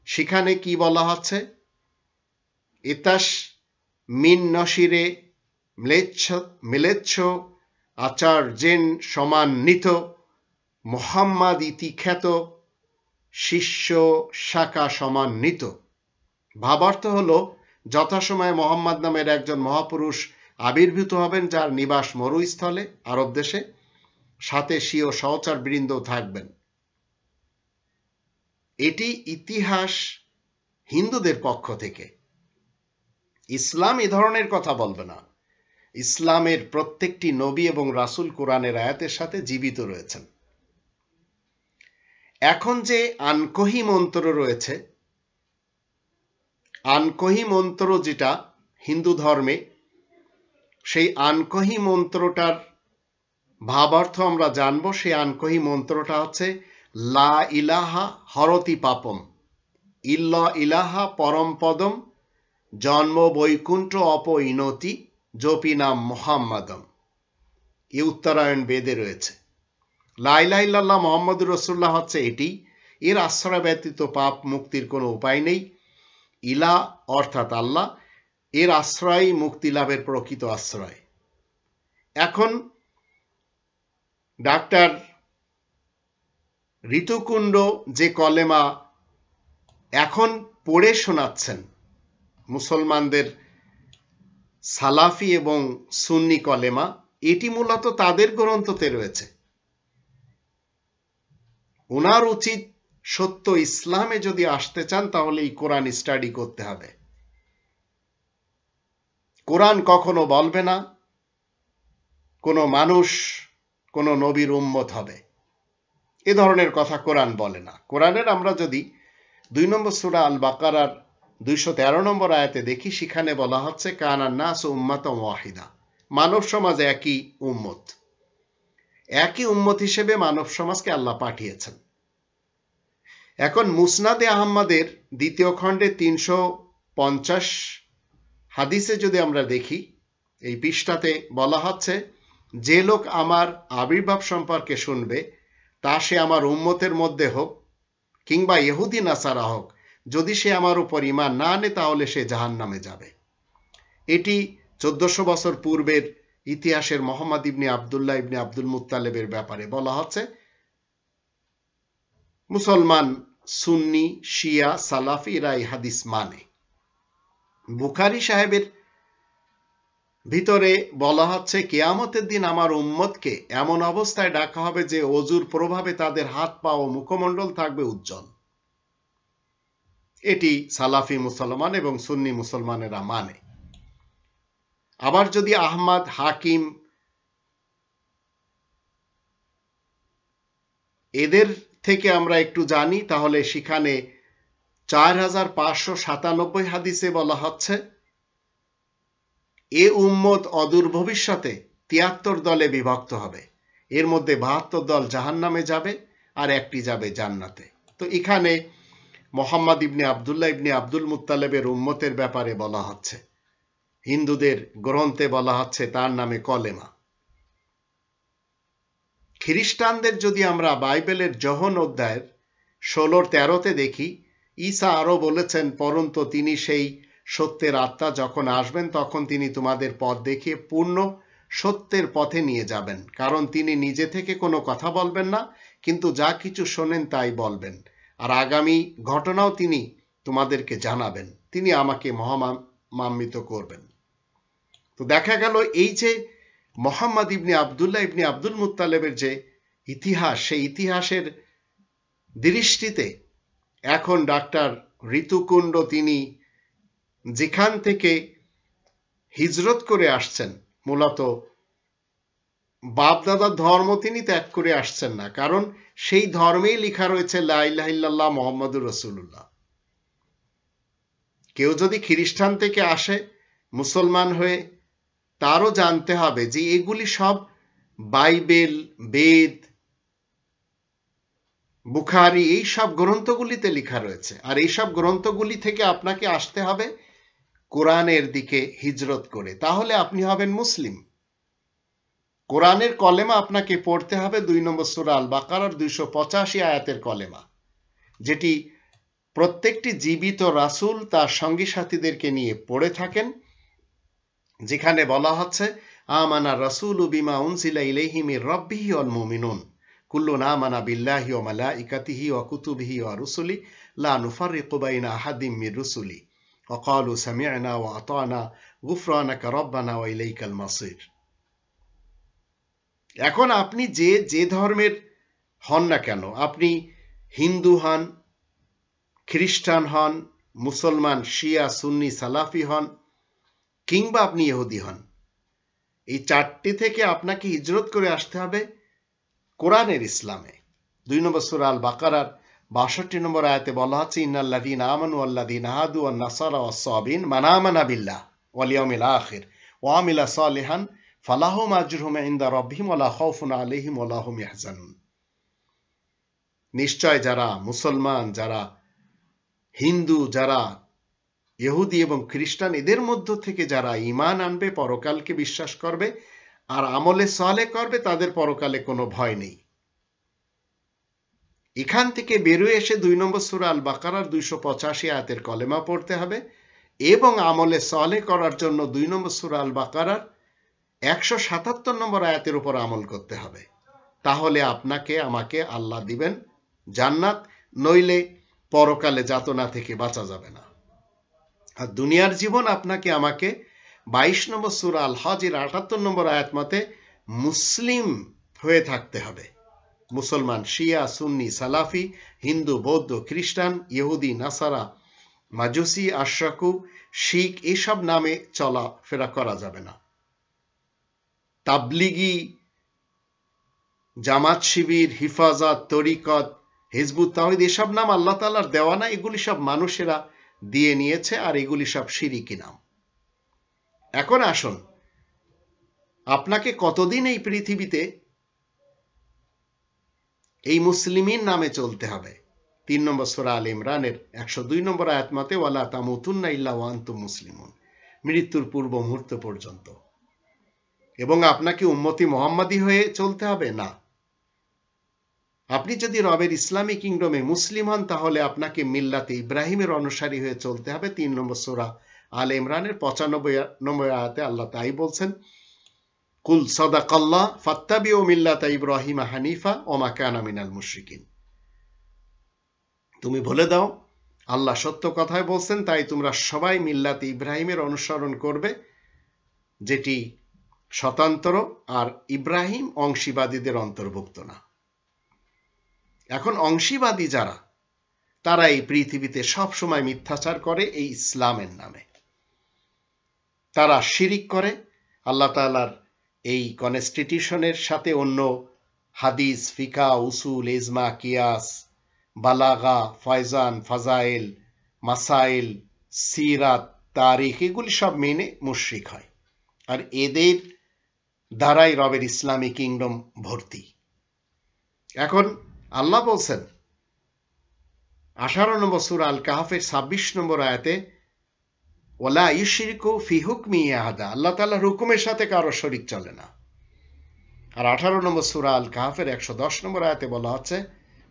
সেখানে কি বলা হচ্ছে, ইতাস মিন নশিরে মিলেচ্ছ আচার্যেন সমান্বিত মোহাম্মদ ইতি খ্যাত শিষ্য শাখা সমান্বিত। ভাবার্থ হলো, যথাসময়ে মোহাম্মদ নামের একজন মহাপুরুষ আবির্ভূত হবেন, যার নিবাস মরুস্থলে আরব দেশে, সাথে স্বীয় সহচর বৃন্দ থাকবেন। এটি ইতিহাস হিন্দুদের পক্ষ থেকে। ইসলাম এ ধরনের কথা বলবে না। ইসলামের প্রত্যেকটি নবী এবং রাসূল কোরআনের আয়াতের সাথে জীবিত রয়েছেন। এখন যে আনকহি মন্ত্র রয়েছে, আনকহি মন্ত্র যেটা হিন্দু ধর্মে, সেই আনকহি মন্ত্রটার ভাবার্থ আমরা জানব। সেই আনকহি মন্ত্রটা হচ্ছে লা ইলাহা হরতি পাপম ইল্লা ইলাহা পরম পদম জন্ম বৈকুণ্ঠ অপইনতি জপি নাম মুহাম্মাদম। এই উত্তরায়ণ বেদে রয়েছে। লা ইলাহা ইল্লাল্লাহ মুহাম্মাদুর রাসূলুল্লাহ হচ্ছে এটি। এর আশ্রয় ব্যতীত পাপ মুক্তির কোনো উপায় নেই। ইলা অর্থাৎ আল্লাহ, এর আশ্রয় মুক্তি লাভের প্রকৃত আশ্রয়। এখন ডাক্তার ঋতুকুণ্ড যে কলেমা এখন পড়ে শোনাচ্ছেন, মুসলমানদের সালাফি এবং সুন্নি কলেমা, এটি মূলত তাদের গ্রন্থতে রয়েছে। ওনার উচিত সত্য ইসলামে যদি আসতে চান তাহলে এই কোরআন স্টাডি করতে হবে। কোরআন কখনো বলবে না কোনো মানুষ কোনো নবীর উম্মত হবে, এ ধরনের কথা কোরআন বলে না। কোরআনের আমরা যদি 2 নম্বর সূরা আল বাকারার 213 নম্বর আয়াতে দেখি, সেখানে বলা হচ্ছে কানান নাস উম্মাতান ওয়াহিদা, মানব সমাজ একই উম্মত, একই উম্মত হিসেবে মানব সমাজকে আল্লাহ পাঠিয়েছেন। এখন মুসনাদে আহমদের 2য় খণ্ডে 350 হাদিসে যদি আমরা দেখি, এই পৃষ্ঠাতে বলা হচ্ছে, যে লোক আমার আবির্ভাব সম্পর্কে শুনবে তা সে আমার উম্মতের মধ্যে হোক কিংবা ইহুদি নাসারা হোক, যদি সে আমার উপর ঈমান না আনে তাহলে সে জাহান্নামে যাবে। এটি 1400 বছর পূর্বের ইতিহাসের মুহাম্মদ ইবনে আব্দুল্লাহ ইবনে আব্দুল মুত্তালিবের ব্যাপারে বলা হচ্ছে। মুসলমান সুন্নি শিয়া সালাফি এরা এই হাদিস মানে। বুখারী সাহেবের ভিতরে বলা হচ্ছে, কিয়ামতের দিন আমার উম্মতকে এমন অবস্থায় ডাকা হবে যে ওযুর প্রভাবে তাদের হাত পা ও মুখমণ্ডল থাকবে উজ্জ্বল। এটি সালাফি মুসলমান এবং সুন্নি মুসলমানেরা মানে। আবার যদি আহমদ, হাকিম এদের থেকে আমরা একটু জানি, তাহলে সেখানে 4597 হাদিসে বলা হচ্ছে, এ উম্মত অদূর ভবিষ্যতে 73 দলে বিভক্ত হবে, এর মধ্যে 72 দল জাহান্নামে যাবে আর একটি যাবে জান্নাতে। তো এখানে মুহাম্মদ ইবনে আব্দুল্লাহ ইবনে আব্দুল মুত্তালিবের উম্মতের ব্যাপারে বলা হচ্ছে। হিন্দুদের গ্রন্থে বলা হচ্ছে তার নামে কলেমা। খ্রিস্টানদের যদি আমরা বাইবেলের যোহন অধ্যায়ের 16-13 দেখি, ঈসা আরো বলেছেন, পরন্তু তিনি সেই সত্যের আত্মা যখন আসবেন তখন তিনি তোমাদের পথ দেখিয়ে পূর্ণ সত্যের পথে নিয়ে যাবেন, কারণ তিনি নিজে থেকে কোনো কথা বলবেন না, কিন্তু যা কিছু শোনেন তাই বলবেন, আর আগামী ঘটনাও তিনি তোমাদেরকে জানাবেন, তিনি আমাকে মহামান্বিত করবেন। তো দেখা গেল এই যে মুহাম্মদ ইবনে আব্দুল্লাহ ইবনে আব্দুল মুত্তালিবের যে ইতিহাস, সেই ইতিহাসের দৃষ্টিতে এখন ডাক্তার ঋতুকুণ্ড তিনি যেখান থেকে হিজরত করে আসছেন, মূলত বাপদাদার ধর্ম তিনি ত্যাগ করে আসছেন না, কারণ সেই ধর্মেই লেখা রয়েছে লা ইলাহা ইল্লাল্লাহ মুহাম্মাদুর রাসূলুল্লাহ। কেউ যদি খ্রিস্টান থেকে আসে মুসলমান হয়ে, তারও জানতে হবে যে এগুলি সব বাইবেল, বেদ, বুখারী এই সব গ্রন্থগুলিতে লেখা রয়েছে, আর এই সব গ্রন্থগুলি থেকে আপনাকে আসতে হবে কোরআনের দিকে হিজরত করে, তাহলে আপনি হবেন মুসলিম। কোরআনের কলেমা আপনাকে পড়তে হবে 2 নম্বর সূরা আল বাকারার 285 আয়াতের কলেমা, যেটি প্রত্যেকটি জীবিত রাসূল তার সঙ্গী সাথীদেরকে নিয়ে পড়ে থাকেন, যেখানে বলা হচ্ছে, আমানা রাসূলু বিমা উনজিলা ইলাইহি মির রাব্বিহি ওয়াল মুমিনুন কুল্লুন আমানা বিল্লাহি ওয়া মালাইকাতিহি ওয়া কুতুবিহি ওয়া রুসুলি লা নুফাররিকু বাইনা আহাদিম মির রুসুলি ওয়া ক্বালু সামি'না ওয়া আতা'না গুফরানাকা রাব্বানা ওয়া ইলাইকাল মাসির। এখন আপনি যে ধর্মের হন না কেন, আপনি হিন্দু হন, খ্রিস্টান হন, মুসলমান, শিয়া, সুন্নি, সালাফি হন, কিংবা আপনি ইহুদি হন, এই 4টি থেকে আপনাকে হিজরত করে আসতে হবে কোরআনের ইসলামে। 2 নম্বর সূরা আল বাকারার 62 নম্বর আয়াতে বলা হচ্ছে, ইন্নাল্লাযীনা আমানু ওয়াল্লাযীনা হাদু ওয়ান নাসারা ওয়াস-সাবিন মান আমানা বিল্লাহ ওয়াল ইয়াউমিল আখির ওয়া আমিলা সালিহান ফালাহুম আজরুহুম ইনদা রাব্বিহিম ওয়া লা খাউফুন আলাইহিম ওয়া লা হুম ইয়াহজানুন। নিশ্চয় যারা মুসলমান, যারা হিন্দু, যারা ইহুদি এবং খ্রিস্টান, এদের মধ্য থেকে যারা ঈমান আনবে, পরকালকে বিশ্বাস করবে আর আমলে সালেহ করবে, তাদের পরকালে কোনো ভয় নেই। এখান থেকে বেরিয়ে এসে 2 নম্বর সূরা আল বাকারার 285 আয়াতের কলেমা পড়তে হবে এবং আমলে সালেহ করার জন্য 2 নম্বর সূরা আল বাকারার 177 নম্বর আয়াতের উপর আমল করতে হবে। তাহলে আপনাকে আমাকে আল্লাহ দিবেন জান্নাত, নইলে পরকালে যাতনা থেকে বাঁচা যাবে না। আর দুনিয়ার জীবন আপনাকে আমাকে 22 নম্বর সূরা আল হজের 78 নম্বর আয়াত মতে মুসলিম হয়ে থাকতে হবে। মুসলমান, শিয়া, সুন্নি, সালাফি, হিন্দু, বৌদ্ধ, খ্রিস্টান, ইহুদি, নাসারা, মাজুসি, আশরাকু, শিখ এসব নামে চলাফেরা করা যাবে না। তাবলিগি জামাত শিবির, হিফাজত, তরিকত, হিজবুত তাওহীদ এসব নাম আল্লাহ তাআলার দেওয়া না, এগুলি সব মানুষেরা দিয়ে নিয়েছে, আর এগুলি সব শিরকি নাম। এখন আসুন, আপনাকে কতদিন এই পৃথিবীতে এই মুসলিমিন নামে চলতে হবে? 3 নম্বর সূরা আলে ইমরানের 102 নম্বর আয়াত মতে ওয়ালা তামুতুন্না ইল্লা ওয়া আনতুম মুসলিমুন, মৃত্যুর পূর্ব মুহূর্ত পর্যন্ত। এবং আপনাকে উম্মতি মুহাম্মাদি হয়ে চলতে হবে না। আপনি যদি রবের ইসলামী কিংডমে মুসলিম হন, তাহলে আপনাকে মিল্লাতে ইব্রাহিমের অনুসারী হয়ে চলতে হবে। 3 নম্বর সূরা আলে ইমরানের 95 নম্বর আয়াতে আল্লাহ তাই বলছেন, কুল সাদাকাল্লাহ ফাত্তাবিউ মিল্লাতা ইব্রাহিম হানিফা ওয়া মা কানা মিনাল মুশরিকিন। তুমি বলে দাও আল্লাহ সত্য কথাই বলছেন, তাই তোমরা সবাই মিল্লাতে ইব্রাহিমের অনুসরণ করবে, যেটি স্বতন্ত্র, আর ইব্রাহিম অংশীবাদীদের অন্তর্ভুক্ত না। এখন অংশীবাদী যারা, তারা এই পৃথিবীতে সব সময় মিথ্যাচার করে এই ইসলামের নামে। তারা শিরিক করে আল্লাহ তাআলার এই কনস্টিটিউশনের সাথে অন্য হাদিস, ফিকা, উসুল, ইজমা, কিয়াস, বালাগা, ফয়জান, ফাজাইল, মাসাইল, সিরাত, তারিখ এগুলি সব মেনে মুশরিক হয়। আর এদের দ্বারাই রবের ইসলামী কিংডম ভর্তি। এখন আল্লাহ বলছেন 18 নম্বর সূরা আল কাহফের 26 নম্বর আয়াতে ওয়ালা ইউশরিকু ফি হুকমি আহাদা, আল্লাহ তাআলার হুকুমের সাথে কারো শরীক চলে না। আর 18 নম্বর সূরা আল কাহফের 110 নম্বর আয়াতে বলা হচ্ছে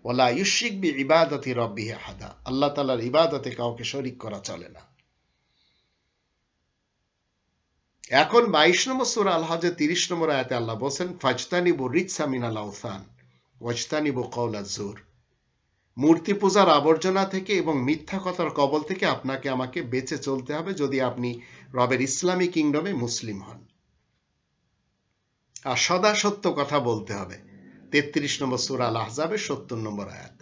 ওয়ালা ইউশরিক বি ইবাদাতি রাব্বিহি আহাদা, আল্লাহ তাআলার ইবাদতে কাউকে শরীক করা চলে না। এখন 22 নম্বর সূরা আল হজের 30 নম্বর আয়াতে আল্লাহ বলেন ফাজতানিবু রিজসা মিনাল আওসান ওয়াজতানিবু কাওলাজ জুর, মূর্তি পূজার আবর্জনা থেকে এবং মিথ্যা কথার কবল থেকে আপনাকে আমাকে বেঁচে চলতে হবে যদি আপনি রবের ইসলামী কিংডমে মুসলিম হন। আর সদা সত্য কথা বলতে হবে। 33 নম্বর সূরা আল আহজাবের 70 নম্বর আয়াত,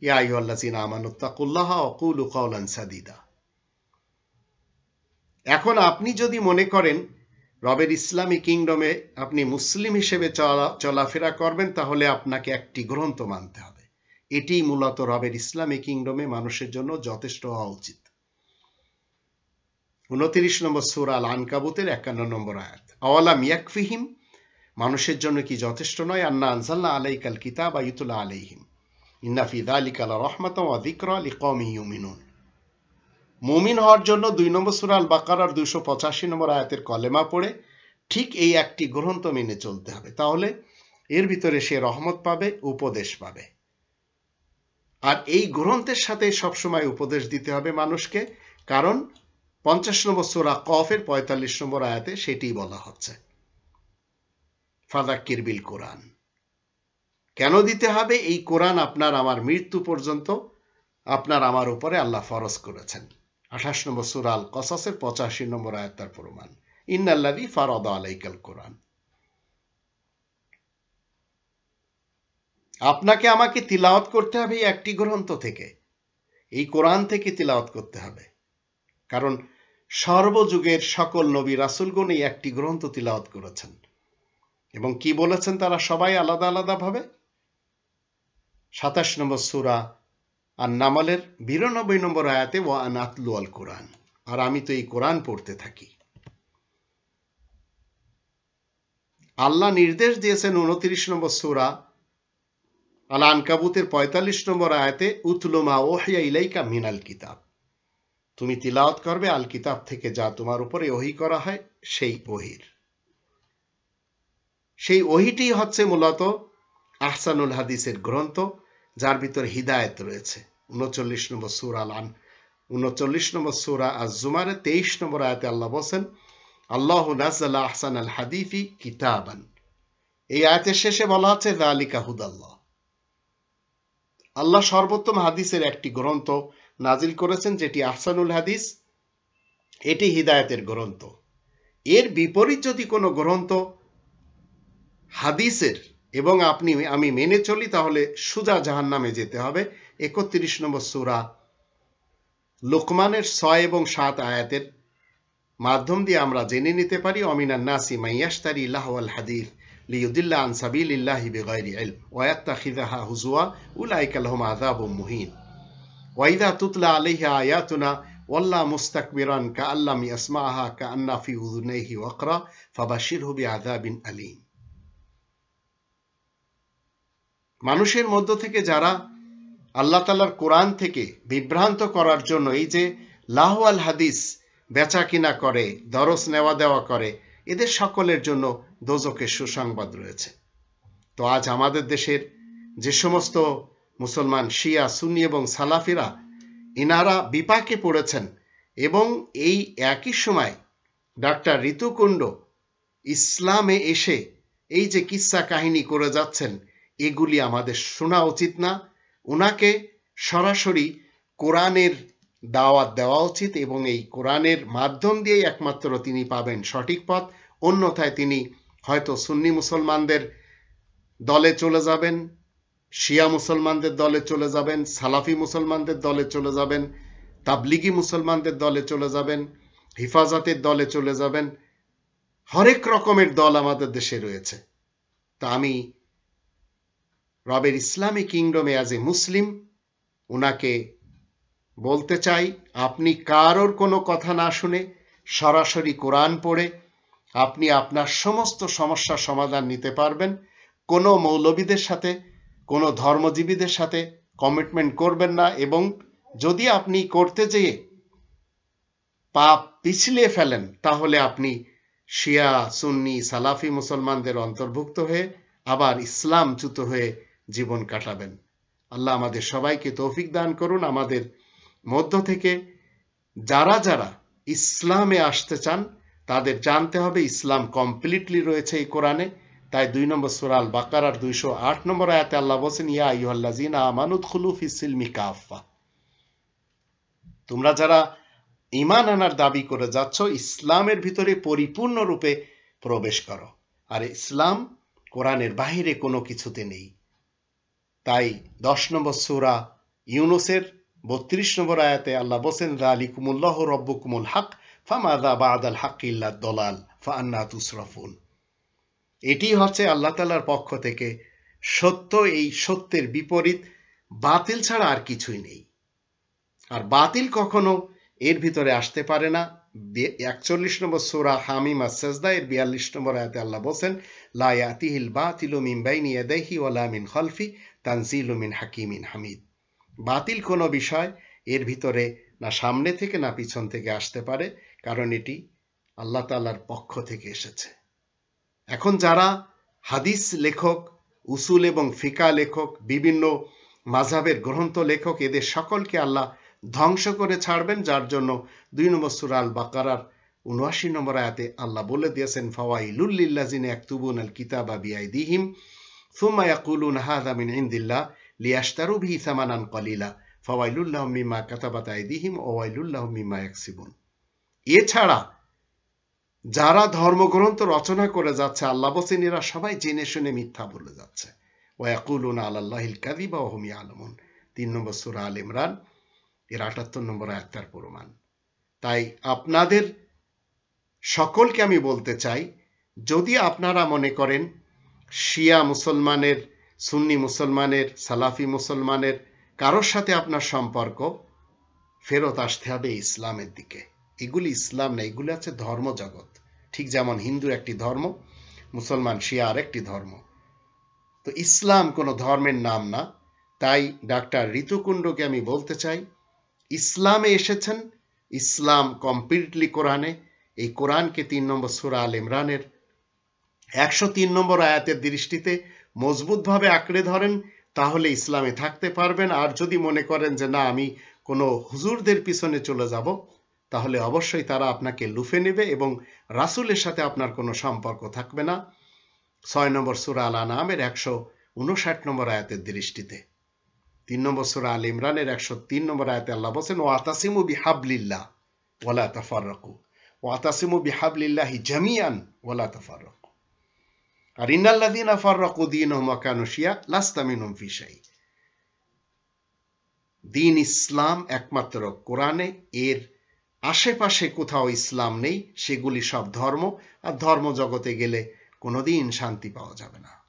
ইয়া আইয়ুহাল্লাযীনা আমানুত্তাকুল্লাহা ওয়া কুলু কাওলান সাদীদা। এখন আপনি যদি মনে করেন রবের ইসলামী কিংডমে আপনি মুসলিম হিসেবে চলাফেরা করবেন, তাহলে আপনাকে একটি গ্রন্থ মানতে হবে। এটি মূলত রবের ইসলামী কিংডমে মানুষের জন্য যথেষ্ট হওয়া উচিত। 29 নম্বর সূরা আল আনকাবুতের 51 নম্বর আয়াত, আওয়ালাম ইয়াকফিহিম, মানুষের জন্য কি যথেষ্ট নয়, আন্না আনজালনা আলাইকাল কিতাবা ইউতলা আলাইহিম ইন্না ফি যালিকা লারাহমাতাও ওয়া যিকরা লিকওমিন ইউমিনুন। মুমিন হওয়ার জন্য 2 নম্বর সূরা আল বাকারার 285 নম্বর আয়াতের কলেমা পড়ে ঠিক এই একটি গ্রন্থ মেনে চলতে হবে, তাহলে এর ভিতরে সে রহমত পাবে, উপদেশ পাবে। আর এই গ্রন্থের সাথে সবসময় উপদেশ দিতে হবে মানুষকে, কারণ 50 নম্বর সূরা কফের 45 নম্বর আয়াতে সেটি বলা হচ্ছে, ফাযাক্কির বিল কোরআন। কেন দিতে হবে? এই কোরআন আপনার আমার মৃত্যু পর্যন্ত আপনার আমার উপরে আল্লাহ ফরজ করেছেন। 28 নম্বর সূরা আল কসাসের 85 নম্বর আয়াত তার প্রমাণ, ইন্নাল্লাযী ফারাদা আলাইকাল কোরআন। আপনাকে আমাকে তিলাওয়াত করতে হবে একটি গ্রন্থ থেকে, এই কোরআন থেকে তিলাওয়াত করতে হবে, কারণ সর্বযুগের সকল নবী রাসূলগণ এই একটি গ্রন্থ তিলাওয়াত করেছেন। এবং কি বলেছেন তারা সবাই আলাদা আলাদা ভাবে? 27 নম্বর সূরা আন-নামলের 92 নম্বর আয়াতে ওয়া আনা আতলু আল কোরআন, আর আমি তো এই কোরআন পড়তে থাকি। আল্লাহ নির্দেশ দিয়েছেন 29 নম্বর সূরা আল আনকাবুতের 45 নম্বর আয়াতে উতলু মা ওহিয়া ইলাইকা মিনাল কিতাব, তুমি তিলাওয়াত করবে আল কিতাব থেকে যা তোমার উপরে ওহী করা হয় সেই ওহীর। সেই ওহীটি হচ্ছে মূলত আহসানুল হাদিসের গ্রন্থ, যার ভিতর হিদায়াত রয়েছে। 39 নম্বর সূরা আজ-জুমারের 23 নম্বর আয়াতে আল্লাহ বলেন আল্লাহু নাযালা আহসানাল হাদিসি কিতাবান, এই আয়াতের শেষে বলা হচ্ছে যালিকা হুদাল্লাহ, আল্লাহ সর্বোত্তম হাদিসের একটি গ্রন্থ নাজিল করেছেন যেটি আহসানুল হাদিস, এটি হিদায়াতের গ্রন্থ। এর বিপরীত যদি কোনো গ্রন্থ হাদিসের এবং আমি মেনে চলি, তাহলে সোজা জাহান্নামে যেতে হবে। 31 নম্বর সূরা লোকমানের 6 এবং 7 আয়াতের মাধ্যম দিয়ে আমরা জেনে নিতে পারি অমিনান নাসি মাইয়াশতারি লাহওয়াল হাদিস লিয়ুদিল্লা আন সাবিলিল্লাহি বিগাইরি ইলম ওয়া ইয়াত্তাখিযাহা হুজুয়া উলাইকা লাহুম আযাবুম মুহিন ওয়া ইযা তুতলা আলাইহি আয়াতুনা ওয়াল্লা মুস্তাকবিরান কাআল্লাম ইয়াসমাআহা কাআন্না ফি উযুনাইহি ওয়াকরা ফাবাশশিরহু বিআযাবিন আলীম। মানুষের মধ্য থেকে যারা আল্লাহ তাআলার কোরআন থেকে বিভ্রান্ত করার জন্য এই যে লাহওয়াল হাদিস বেচা কিনা করে, দরস নেওয়া দেওয়া করে, এদের সকলের জন্য দোজখের সুসংবাদ রয়েছে। তো আজ আমাদের দেশের যে সমস্ত মুসলমান শিয়া, সুন্নি এবং সালাফিরা ইনারা বিপাকে পড়েছেন এবং এই একই সময় ডাক্তার ঋতুকুণ্ড ইসলামে এসে এই যে কিসসা কাহিনী করে যাচ্ছেন, এগুলি আমাদের শোনা উচিত না। ওনাকে সরাসরি কোরআনের দাওয়াত দেওয়া উচিত এবং এই কোরআনের মাধ্যম দিয়ে একমাত্র তিনি পাবেন সঠিক পথ। অন্যথায় তিনি হয়তো সুন্নি মুসলমানদের দলে চলে যাবেন, শিয়া মুসলমানদের দলে চলে যাবেন, সালাফি মুসলমানদের দলে চলে যাবেন, তাবলিগি মুসলমানদের দলে চলে যাবেন, হিফাজতের দলে চলে যাবেন। হরেক রকমের দল আমাদের দেশে রয়েছে। তা আমি রবের ইসলামী কিংডমে অ্যাজ এ মুসলিম ওনাকে বলতে চাই, আপনি কারোর কোনো কথা না শুনে সরাসরি কোরআন পড়ে আপনি আপনার সমস্ত সমস্যার সমাধান নিতে পারবেন। কোনো মৌলবীদের সাথে, কোনো ধর্মজীবীদের সাথে কমিটমেন্ট করবেন না, এবং যদি আপনি করতে যেয়ে পাপ পিছলিয়ে ফেলেন তাহলে আপনি শিয়া, সুন্নি, সালাফি মুসলমানদের অন্তর্ভুক্ত হয়ে আবার ইসলামচ্যুত হয়ে জীবন কাটাবেন। আল্লাহ আমাদের সবাইকে তৌফিক দান করুন। আমাদের মধ্য থেকে যারা যারা ইসলামে আসতে চান তাদের জানতে হবে ইসলাম কমপ্লিটলি রয়েছে এই কোরআনে। তাই 2 নম্বর সূরা আল বাকারার 208 নম্বর আয়াতে আল্লাহ বলেন, ইয়া আইয়ুহাল্লাযীনা আমানু উদখুলু ফিস-সিলমি কাফা। তোমরা যারা ঈমান আনার দাবি করে যাচ্ছ, ইসলামের ভিতরে পরিপূর্ণরূপে প্রবেশ করো। আর ইসলাম কোরআনের বাইরে কোনো কিছুতে নেই। তাই 10 নম্বর সূরা ইউনূসের 32 নম্বর আয়াতে আল্লাহ বলেন, যালিকুমুল্লাহু রাব্বুকুমুল হক ফামাযা বা'দাল হাক্কি ইল্লা দালাল ফাআন্না তুসরাফুন। এটি হচ্ছে আল্লাহ তাআলার পক্ষ থেকে সত্য। এই সত্যের বিপরীত বাতিল ছাড়া আর কিছুই নেই। আর বাতিল কখনো এর ভিতরে আসতে পারে না। 41 নম্বর সূরা হামিম আস-সাজদা এর 42 নম্বর আয়াতে আল্লাহ বলেন, লা ইয়াতিহিল বাতিলু মিন বাইনি ইয়াদাইহি ওয়ালা মিন খালফি তানজিলু মিন হাকিমিন হামিদ। বাতিল কোনো বিষয় এর ভিতরে না সামনে থেকে না পিছন থেকে আসতে পারে, কারণ এটি আল্লাহ তাআলার পক্ষ থেকে এসেছে। এখন যারা হাদিস লেখক, উসুল এবং ফিকা লেখক, বিভিন্ন মাযহাবের গ্রন্থ লেখক, এদের সকলকে আল্লাহ ধ্বংস করে ছাড়বেন। যার জন্য 2 নম্বর সূরা আল বাকারার 79 নম্বর আয়াতে আল্লাহ বলে দিয়েছেন, ফাওয়াইলুল লিল্লাযিনা ইয়াকতুবুনাল কিতাবা বিআইদিহিম সুম্মা ইয়াকুলুনা হাযা মিন ইনদিল্লাহ লিয়াশতারু বিহি সামানান কলিলা ফাওয়াইলুল লাহুম মিম্মা কাতাবাত আইদিহিম ওয়া ওয়াইলুল লাহুম মিম্মা ইয়াকসিবুন। এছাড়া যারা ধর্মগ্রন্থ রচনা করে যাচ্ছে, আল্লাহ বলেন এরা সবাই জেনে শুনে মিথ্যা বলে যাচ্ছে। ওয়া ইয়াকুলুনা আলাল্লাহিল কাযিবা ওয়া হুম ইয়ালামুন। 3 নম্বর সূরা আল ইমরান এর 78 নম্বর আয়াত তার প্রমাণ। তাই আপনাদের সকলকে আমি বলতে চাই, যদি আপনারা মনে করেন শিয়া মুসলমানের, সুন্নি মুসলমানের, সালাফি মুসলমানের কারোর সাথে আপনার সম্পর্ক, ফেরত আসতে হবে ইসলামের দিকে। এগুলি ইসলাম না, এগুলি আছে ধর্মজগৎ। ঠিক যেমন হিন্দু একটি ধর্ম, মুসলমান শিয়া আরেকটি ধর্ম। তো ইসলাম কোনো ধর্মের নাম না। তাই ডাক্তার ঋতুকুণ্ডকে আমি বলতে চাই, ইসলামে এসেছেন, ইসলাম কমপ্লিটলি কোরআনে। এই কোরআনকে 3 নম্বর সূরা আল ইমরানের 103 নম্বর আয়াতের দৃষ্টিতে মজবুতভাবে আঁকড়ে ধরেন, তাহলে ইসলামে থাকতে পারবেন। আর যদি মনে করেন যে না, আমি কোনো হুজুরদের পিছনে চলে যাব, তাহলে অবশ্যই তারা আপনাকে লুফে নেবে এবং রাসূলের সাথে আপনার কোনো সম্পর্ক থাকবে না। 6 নম্বর সূরা আল আনআমের 159 নম্বর আয়াতের দৃষ্টিতে। 3 নম্বর সূরা আল ইমরানের 103 নম্বর আয়াতে আল্লাহ বলেন, ওয়াতাসিমু বিহাবলিল্লাহ ওয়ালা তাফাররাকু ওয়াতাসিমু বিহাবলিল্লাহি জামিআন ওয়ালা তাফাররাকু। আর ইন্নাল্লাযীনা ফাররাকু দীনহুম ওয়া কানু শিয়া লাস্তা মিনহুম ফি শাই। দ্বীন ইসলাম একমাত্র কোরআনে, এর আশেপাশে কোথাও ইসলাম নেই। সেগুলি সব ধর্ম। আর ধর্ম জগতে গেলে কোনোদিন শান্তি পাওয়া যাবে না।